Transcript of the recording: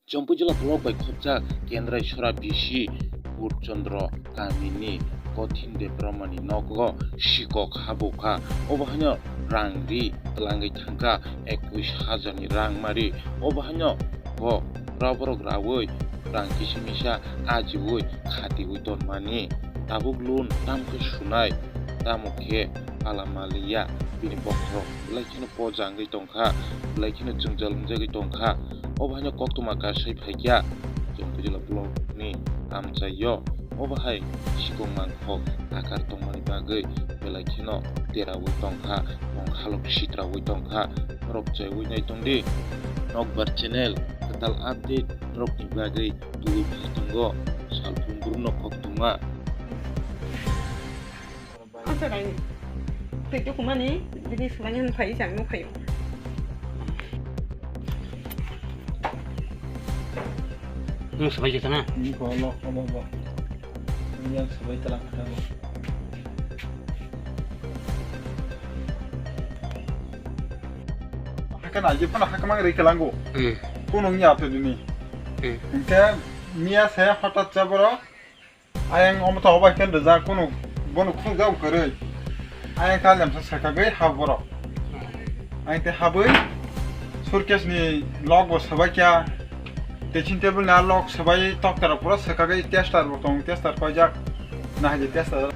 Chongpujila blok by Khopjak Kendra Shora Bishi Purchandra Kamini Kothin de Brahmani Nokgo Shikok Habuka Obahanyo Rangri Telangai Tangka 21,000 ni rang mari Obahanyo Go Raborok Rawoi Rang Kisimisha Ajiwoi Khatiwoi Tonmani Tabuk Lun Tamke Sunai Tamukhe Alamaliya Bini Bokro Laikino Pojangai Tongkha Laikino Jungjalungjagi Tongkha Obahanyo koktuma kasai phaikya Chongpujila blok ni amchayo obahai sikong mangkhok akar tongmani bagui belakhino terawui tongkha nongkhalok sitrawui tongkha rokchaiwui nai tongdi nokbar channel ketal update rokni bagui tui tongo salpung burno koktuma Selain itu kumani jadi semuanya pai jangan pai. Sabay dito na. Hindi ko alam kung ba. Hindi yan sabay talaga ako. Haka na jipan haka mang rikalango. Kuno niya to duni. Inka niya saya hatat jabara. Ayang omta hoba ken da kuno bono kuno gaw kare. Ayang kalam sa sakagai habara. Ayang te habai surkes ni logo sabakya Teaching table na lock sabay talk tara pura sakagai tester botong tester pajak nah jadi tester